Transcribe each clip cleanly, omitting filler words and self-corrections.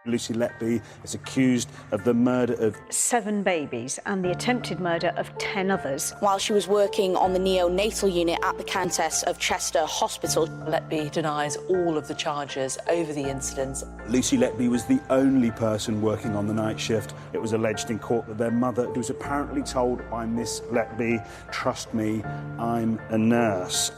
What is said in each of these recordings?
Lucy Letby is accused of the murder of 7 babies and the attempted murder of 10 others. While she was working on the neonatal unit at the Countess of Chester Hospital. Letby denies all of the charges over the incidents. Lucy Letby was the only person working on the night shift. It was alleged in court that their mother was apparently told by Miss Letby, "Trust me, I'm a nurse."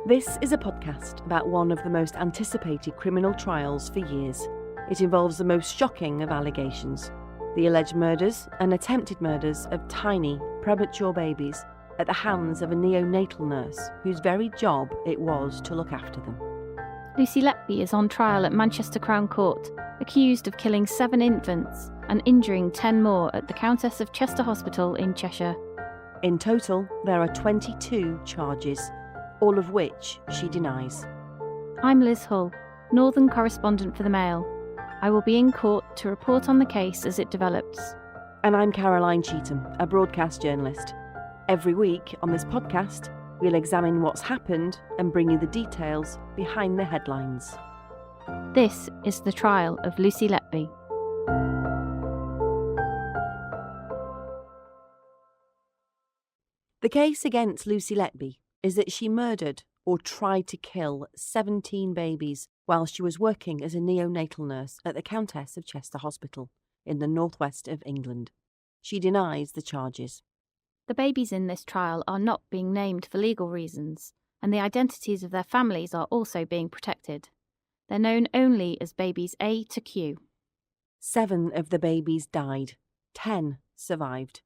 This is a podcast about one of the most anticipated criminal trials for years. It involves the most shocking of allegations: the alleged murders and attempted murders of tiny, premature babies at the hands of a neonatal nurse whose very job it was to look after them. Lucy Letby is on trial at Manchester Crown Court, accused of killing 7 infants and injuring 10 more at the Countess of Chester Hospital in Cheshire. In total, there are 22 charges, all of which she denies. I'm Liz Hull, Northern correspondent for the Mail. I will be in court to report on the case as it develops. And I'm Caroline Cheetham, a broadcast journalist. Every week on this podcast, we'll examine what's happened and bring you the details behind the headlines. This is the trial of Lucy Letby. The case against Lucy Letby is that she murdered or tried to kill 17 babies while she was working as a neonatal nurse at the Countess of Chester Hospital in the northwest of England. She denies the charges. The babies in this trial are not being named for legal reasons, and the identities of their families are also being protected. They're known only as babies A to Q. 7 of the babies died. 10 survived.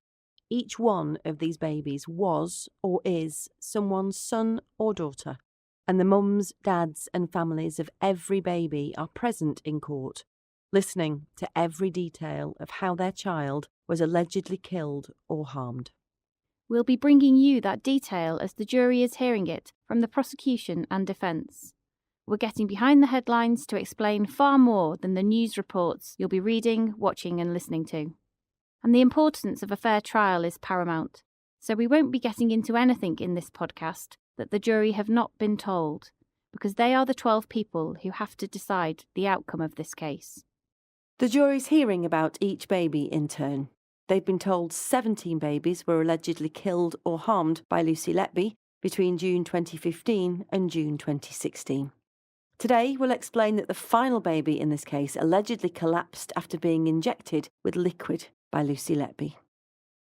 Each one of these babies was or is someone's son or daughter, and the mums, dads and families of every baby are present in court, listening to every detail of how their child was allegedly killed or harmed. We'll be bringing you that detail as the jury is hearing it from the prosecution and defence. We're getting behind the headlines to explain far more than the news reports you'll be reading, watching and listening to. And the importance of a fair trial is paramount, so we won't be getting into anything in this podcast that the jury have not been told, because they are the 12 people who have to decide the outcome of this case. The jury's hearing about each baby in turn. They've been told 17 babies were allegedly killed or harmed by Lucy Letby between June 2015 and June 2016. Today, we'll explain that the final baby in this case allegedly collapsed after being injected with liquid by Lucy Letby.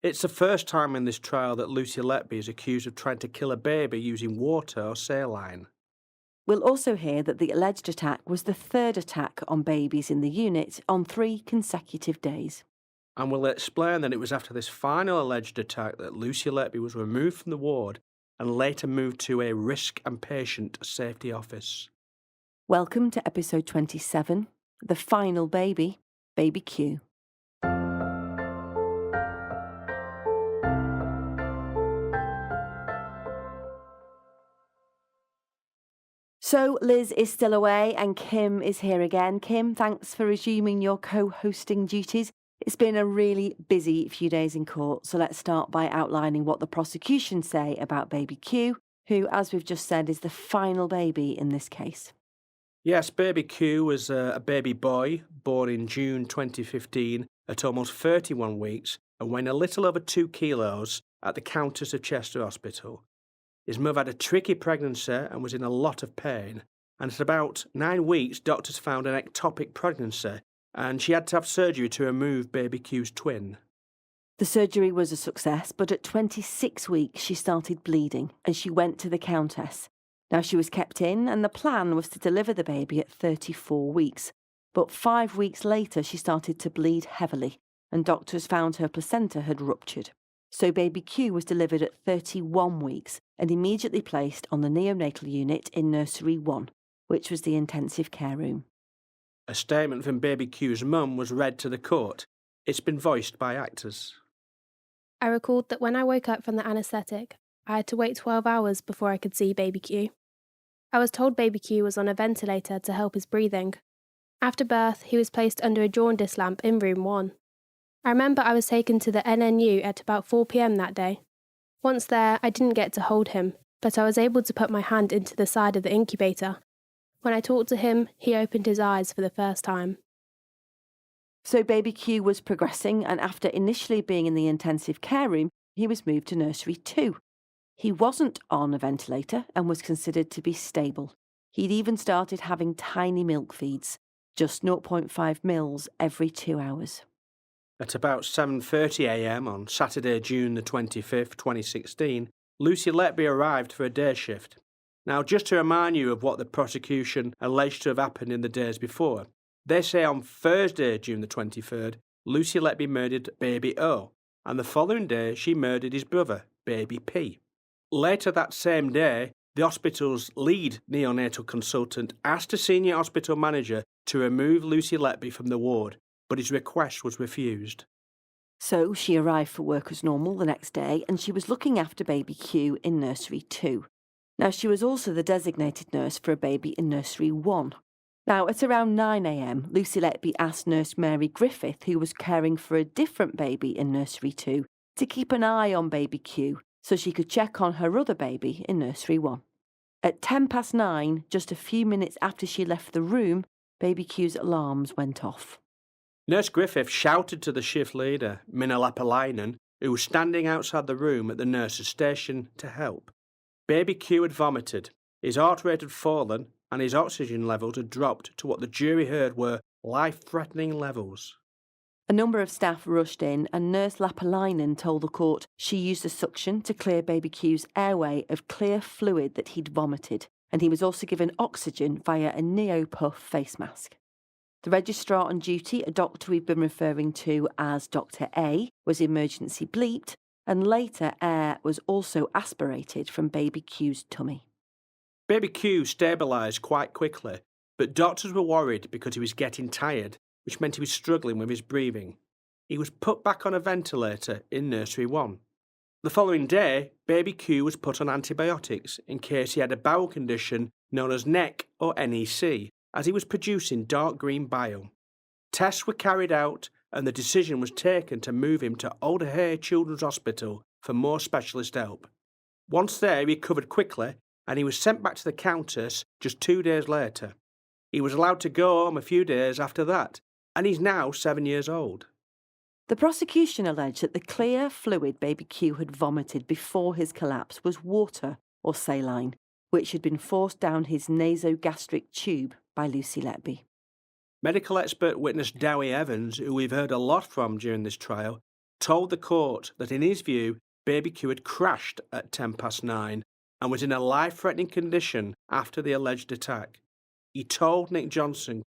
It's the first time in this trial that Lucy Letby is accused of trying to kill a baby using water or saline. We'll also hear that the alleged attack was the 3rd attack on babies in the unit on 3 consecutive days. And we'll explain that it was after this final alleged attack that Lucy Letby was removed from the ward and later moved to a risk and patient safety office. Welcome to episode 27, The Final Baby, BabyQ. So Liz is still away and Kim is here again. Kim, thanks for resuming your co-hosting duties. It's been a really busy few days in court, so let's start by outlining what the prosecution say about BabyQ, who, as we've just said, is the final baby in this case. Yes, BabyQ was a baby boy born in June 2015 at almost 31 weeks and weighing a little over 2 kilos at the Countess of Chester Hospital. His mother had a tricky pregnancy and was in a lot of pain, and at about 9 weeks doctors found an ectopic pregnancy and she had to have surgery to remove BabyQ's twin. The surgery was a success, but at 26 weeks she started bleeding and she went to the Countess. Now she was kept in and the plan was to deliver the baby at 34 weeks, but 5 weeks later she started to bleed heavily and doctors found her placenta had ruptured. So BabyQ was delivered at 31 weeks and immediately placed on the neonatal unit in nursery 1, which was the intensive care room. A statement from BabyQ's mum was read to the court. It's been voiced by actors. I recalled that when I woke up from the anaesthetic, I had to wait 12 hours before I could see BabyQ. I was told BabyQ was on a ventilator to help his breathing. After birth, he was placed under a jaundice lamp in room 1. I remember I was taken to the NNU at about 4 p.m. that day. Once there, I didn't get to hold him, but I was able to put my hand into the side of the incubator. When I talked to him, he opened his eyes for the first time. So baby Q was progressing, and after initially being in the intensive care room, he was moved to nursery 2. He wasn't on a ventilator and was considered to be stable. He'd even started having tiny milk feeds, just 0.5 mils every 2 hours. At about 7:30 a.m. on Saturday, June the 25th, 2016, Lucy Letby arrived for a day shift. Now, just to remind you of what the prosecution alleged to have happened in the days before, they say on Thursday, June the 23rd, Lucy Letby murdered baby O, and the following day she murdered his brother, baby P. Later that same day, the hospital's lead neonatal consultant asked a senior hospital manager to remove Lucy Letby from the ward, but his request was refused. So she arrived for work as normal the next day, and she was looking after baby Q in nursery 2. Now, she was also the designated nurse for a baby in nursery 1. Now, at around 9 a.m, Lucy Letby asked nurse Mary Griffith, who was caring for a different baby in nursery 2, to keep an eye on baby Q so she could check on her other baby in nursery 1. At 9:10, just a few minutes after she left the room, baby Q's alarms went off. Nurse Griffith shouted to the shift leader, Minna Lapalainen, who was standing outside the room at the nurse's station, to help. Baby Q had vomited, his heart rate had fallen, and his oxygen levels had dropped to what the jury heard were life-threatening levels. A number of staff rushed in, and Nurse Lapalainen told the court she used a suction to clear baby Q's airway of clear fluid that he'd vomited, and he was also given oxygen via a neopuff face mask. The registrar on duty, a doctor we've been referring to as Dr. A, was emergency bleeped, and later air was also aspirated from baby Q's tummy. Baby Q stabilised quite quickly, but doctors were worried because he was getting tired, which meant he was struggling with his breathing. He was put back on a ventilator in nursery 1. The following day, baby Q was put on antibiotics in case he had a bowel condition known as NEC or NEC, as he was producing dark green bile. Tests were carried out, and the decision was taken to move him to Alder Hey Children's Hospital for more specialist help. Once there, he recovered quickly, and he was sent back to the Countess just 2 days later. He was allowed to go home a few days after that, and he's now 7 years old. The prosecution alleged that the clear fluid baby Q had vomited before his collapse was water or saline, which had been forced down his nasogastric tube by Lucy Letby. Medical expert witness Dowie Evans, who we've heard a lot from during this trial, told the court that in his view, baby Q had crashed at 9:10 and was in a life-threatening condition after the alleged attack. He told Nick Johnson,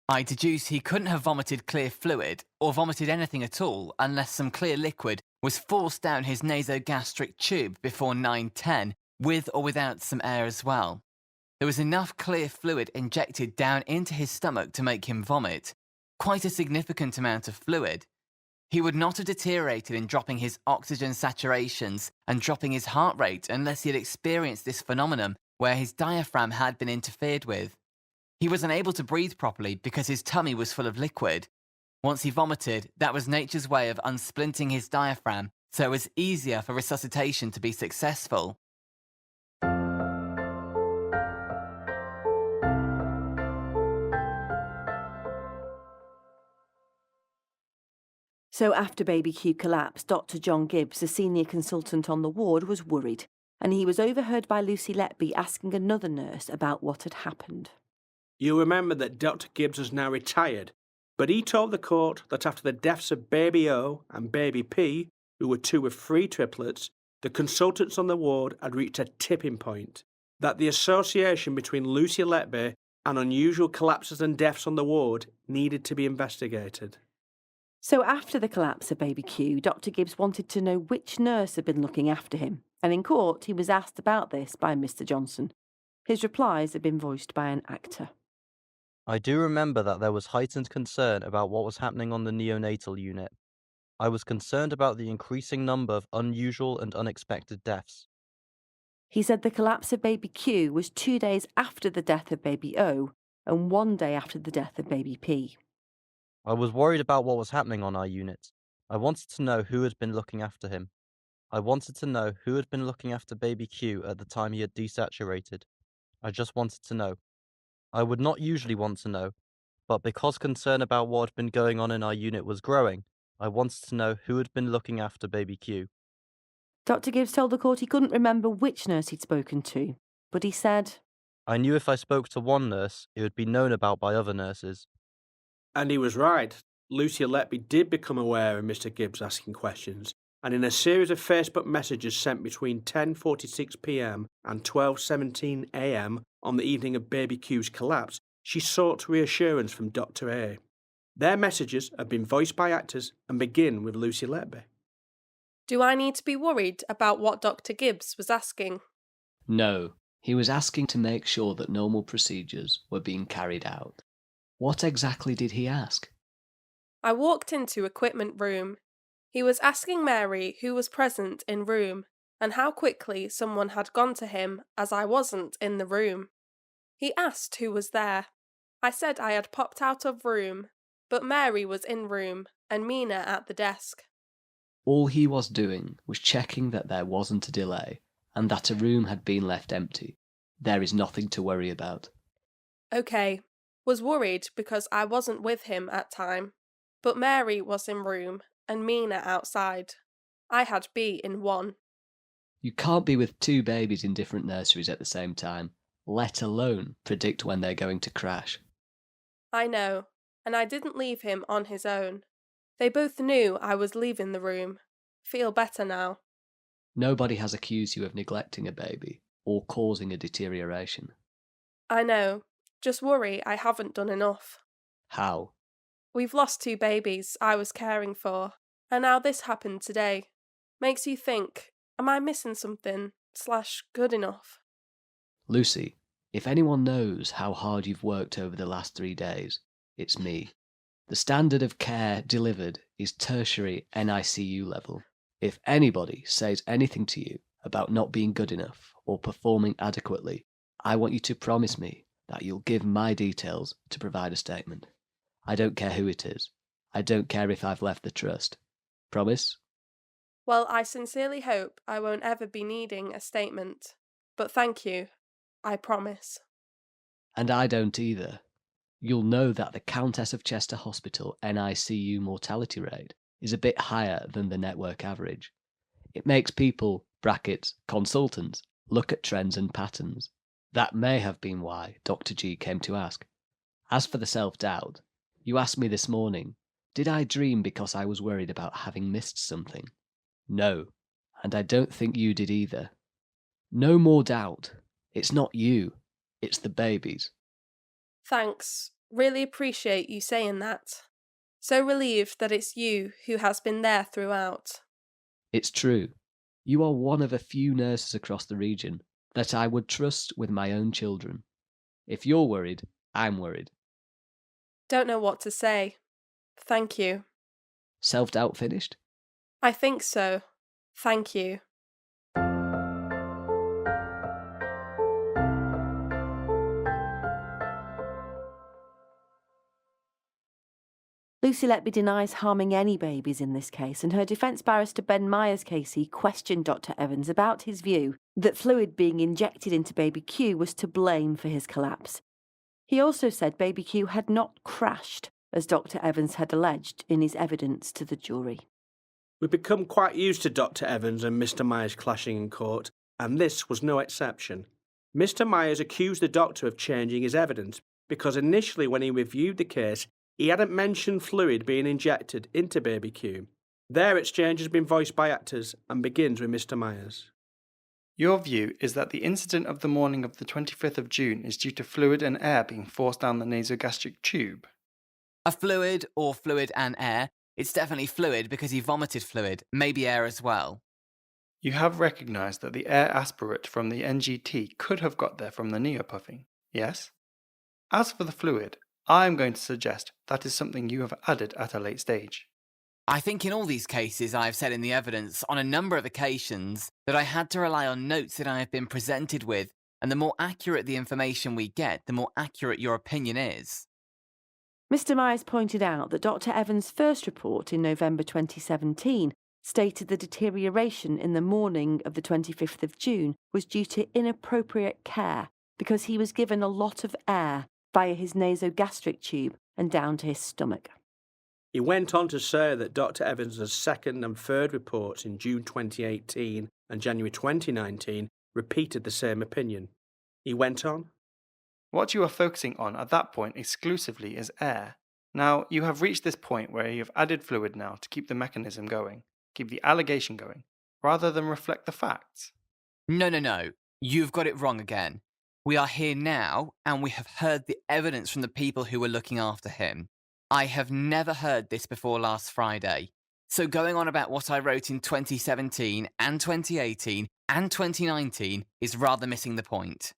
"I deduce he couldn't have vomited clear fluid or vomited anything at all unless some clear liquid was forced down his nasogastric tube before 9:10, with or without some air as well. There was enough clear fluid injected down into his stomach to make him vomit, quite a significant amount of fluid. He would not have deteriorated in dropping his oxygen saturations and dropping his heart rate unless he had experienced this phenomenon where his diaphragm had been interfered with. He was unable to breathe properly because his tummy was full of liquid. Once he vomited, that was nature's way of unsplinting his diaphragm, so it was easier for resuscitation to be successful." So after baby Q collapsed, Dr. John Gibbs, a senior consultant on the ward, was worried, and he was overheard by Lucy Letby asking another nurse about what had happened. You'll remember that Dr. Gibbs is now retired, but he told the court that after the deaths of baby O and baby P, who were 2 of 3 triplets, the consultants on the ward had reached a tipping point, that the association between Lucy Letby and unusual collapses and deaths on the ward needed to be investigated. So after the collapse of baby Q, Dr. Gibbs wanted to know which nurse had been looking after him, and in court he was asked about this by Mr. Johnson. His replies had been voiced by an actor. "I do remember that there was heightened concern about what was happening on the neonatal unit. I was concerned about the increasing number of unusual and unexpected deaths." He said the collapse of baby Q was 2 days after the death of baby O and 1 day after the death of baby P. "I was worried about what was happening on our unit. I wanted to know who had been looking after him. I wanted to know who had been looking after baby Q at the time he had desaturated. I just wanted to know. I would not usually want to know, but because concern about what had been going on in our unit was growing, I wanted to know who had been looking after BabyQ. Dr. Gibbs told the court he couldn't remember which nurse he'd spoken to, but he said, I knew if I spoke to one nurse, it would be known about by other nurses. And he was right. Lucy Letby did become aware of Mr. Gibbs asking questions, and in a series of Facebook messages sent between 10:46 p.m. and 12:17 a.m. on the evening of BabyQ's collapse, she sought reassurance from Dr. A. Their messages have been voiced by actors and begin with Lucy Letby. Do I need to be worried about what Dr. Gibbs was asking? No, he was asking to make sure that normal procedures were being carried out. What exactly did he ask? I walked into equipment room. He was asking Mary who was present in room and how quickly someone had gone to him as I wasn't in the room. He asked who was there. I said I had popped out of room, but Mary was in room and Mina at the desk. All he was doing was checking that there wasn't a delay and that a room had been left empty. There is nothing to worry about. Okay, was worried because I wasn't with him at time, but Mary was in room and Mina outside. I had B in one. You can't be with two babies in different nurseries at the same time, let alone predict when they're going to crash. I know, and I didn't leave him on his own. They both knew I was leaving the room. Feel better now. Nobody has accused you of neglecting a baby or causing a deterioration. I know, just worry I haven't done enough. How? We've lost two babies I was caring for, and now this happened today. Makes you think, am I missing something / good enough? Lucy, if anyone knows how hard you've worked over the last 3 days, it's me. The standard of care delivered is tertiary NICU level. If anybody says anything to you about not being good enough or performing adequately, I want you to promise me that you'll give my details to provide a statement. I don't care who it is. I don't care if I've left the trust. Promise? Well, I sincerely hope I won't ever be needing a statement. But thank you. I promise. And I don't either. You'll know that the Countess of Chester Hospital NICU mortality rate is a bit higher than the network average. It makes people, brackets, consultants, look at trends and patterns. That may have been why Dr. G came to ask. As for the self-doubt, you asked me this morning, did I dream because I was worried about having missed something? No, and I don't think you did either. No more doubt. It's not you, it's the babies. Thanks. Really appreciate you saying that. So relieved that it's you who has been there throughout. It's true. You are one of a few nurses across the region that I would trust with my own children. If you're worried, I'm worried. Don't know what to say. Thank you. Self-doubt finished? I think so. Thank you. Lucy Letby denies harming any babies in this case, and her defence barrister Ben Myers-Casey questioned Dr. Evans about his view that fluid being injected into BabyQ was to blame for his collapse. He also said BabyQ had not crashed, as Dr. Evans had alleged in his evidence to the jury. We've become quite used to Dr. Evans and Mr. Myers clashing in court, and this was no exception. Mr. Myers accused the doctor of changing his evidence because initially when he reviewed the case, he hadn't mentioned fluid being injected into BabyQ. Their exchange has been voiced by actors and begins with Mr. Myers. Your view is that the incident of the morning of the 25th of June is due to fluid and air being forced down the nasogastric tube. A fluid or fluid and air? It's definitely fluid because he vomited fluid, maybe air as well. You have recognised that the air aspirate from the NGT could have got there from the neopuffing, yes? As for the fluid, I'm going to suggest that is something you have added at a late stage. I think in all these cases I have said in the evidence on a number of occasions that I had to rely on notes that I have been presented with, and the more accurate the information we get, the more accurate your opinion is. Mr. Myers pointed out that Dr. Evans' first report in November 2017 stated the deterioration in the morning of the 25th of June was due to inappropriate care because he was given a lot of air via his nasogastric tube and down to his stomach. He went on to say that Dr. Evans' second and third reports in June 2018 and January 2019 repeated the same opinion. He went on, "What you are focusing on at that point exclusively is air. Now, you have reached this point where you have added fluid now to keep the mechanism going, keep the allegation going, rather than reflect the facts." No. You've got it wrong again. We are here now, and we have heard the evidence from the people who were looking after him. I have never heard this before last Friday. So going on about what I wrote in 2017 and 2018 and 2019 is rather missing the point.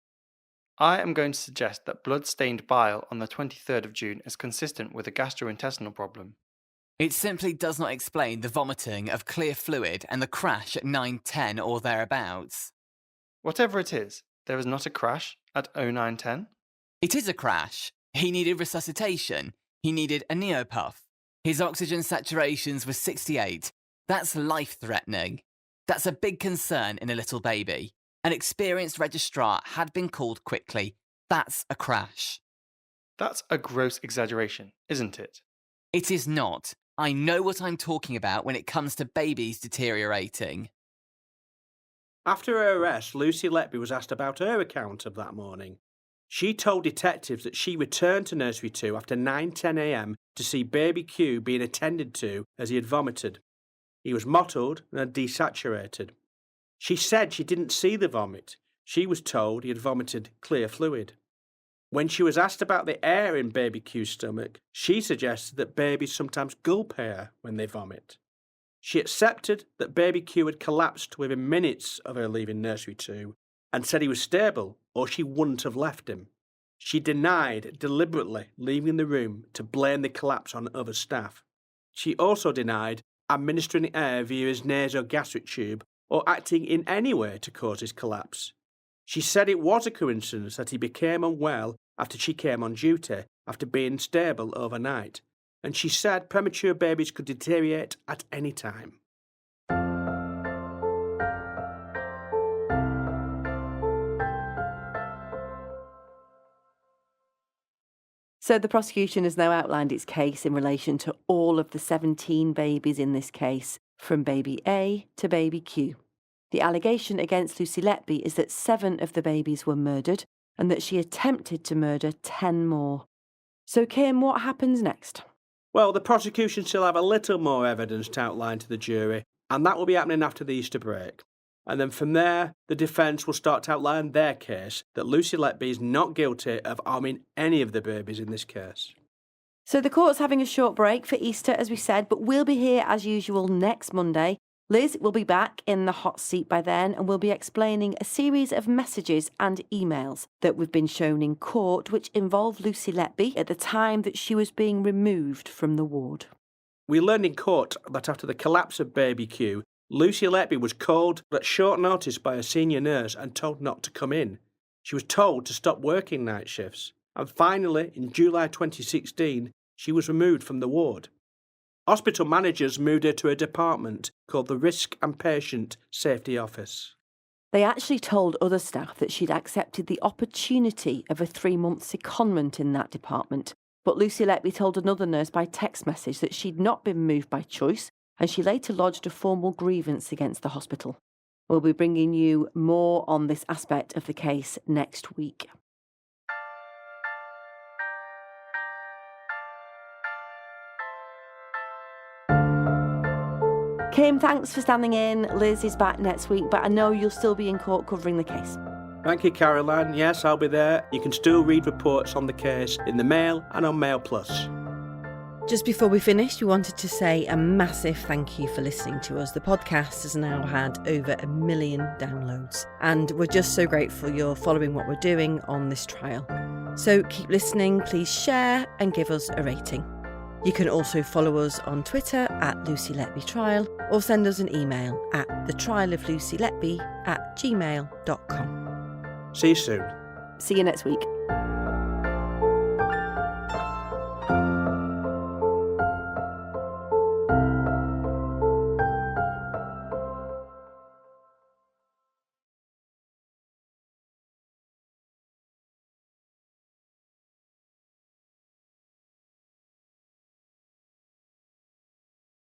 I am going to suggest that blood-stained bile on the 23rd of June is consistent with a gastrointestinal problem. It simply does not explain the vomiting of clear fluid and the crash at 9:10 or thereabouts. Whatever it is, there is not a crash at 09:10? It is a crash. He needed resuscitation. He needed a neopuff. His oxygen saturations were 68. That's life-threatening. That's a big concern in a little baby. An experienced registrar had been called quickly. That's a crash. That's a gross exaggeration, isn't it? It is not. I know what I'm talking about when it comes to babies deteriorating. After her arrest, Lucy Letby was asked about her account of that morning. She told detectives that she returned to Nursery 2 after 9:10 a.m. to see BabyQ being attended to as he had vomited. He was mottled and had desaturated. She said she didn't see the vomit. She was told he had vomited clear fluid. When she was asked about the air in BabyQ's stomach, she suggested that babies sometimes gulp air when they vomit. She accepted that BabyQ had collapsed within minutes of her leaving Nursery 2 and said he was stable or she wouldn't have left him. She denied deliberately leaving the room to blame the collapse on other staff. She also denied administering air via his nasogastric tube or acting in any way to cause his collapse. She said it was a coincidence that he became unwell after she came on duty after being stable overnight, and she said premature babies could deteriorate at any time. So the prosecution has now outlined its case in relation to all of the 17 babies in this case, from baby A to baby Q. The allegation against Lucy Letby is that 7 of the babies were murdered and that she attempted to murder 10 more. So, Kim, what happens next? Well, the prosecution still have a little more evidence to outline to the jury, and that will be happening after the Easter break. And then from there, the defence will start to outline their case that Lucy Letby is not guilty of harming any of the babies in this case. So the court's having a short break for Easter, as we said, but we'll be here as usual next Monday. Liz will be back in the hot seat by then and we'll be explaining a series of messages and emails that we've been shown in court which involve Lucy Letby at the time that she was being removed from the ward. We learned in court that after the collapse of BabyQ, Lucy Letby was called at short notice by a senior nurse and told not to come in. She was told to stop working night shifts. And finally, in July 2016, she was removed from the ward. Hospital managers moved her to a department called the Risk and Patient Safety Office. They actually told other staff that she'd accepted the opportunity of a 3-month secondment in that department, but Lucy Letby told another nurse by text message that she'd not been moved by choice, and she later lodged a formal grievance against the hospital. We'll be bringing you more on this aspect of the case next week. Kim, thanks for standing in. Liz is back next week, but I know you'll still be in court covering the case. Thank you, Caroline. Yes, I'll be there. You can still read reports on the case in the Mail and on Mail Plus. Just before we finish, we wanted to say a massive thank you for listening to us. The podcast has now had over 1 million downloads, and we're just so grateful you're following what we're doing on this trial. So keep listening, please share and give us a rating. You can also follow us on Twitter at Lucy Letby Trial or send us an email at thetrialoflucyletby@gmail.com. See you soon. See you next week.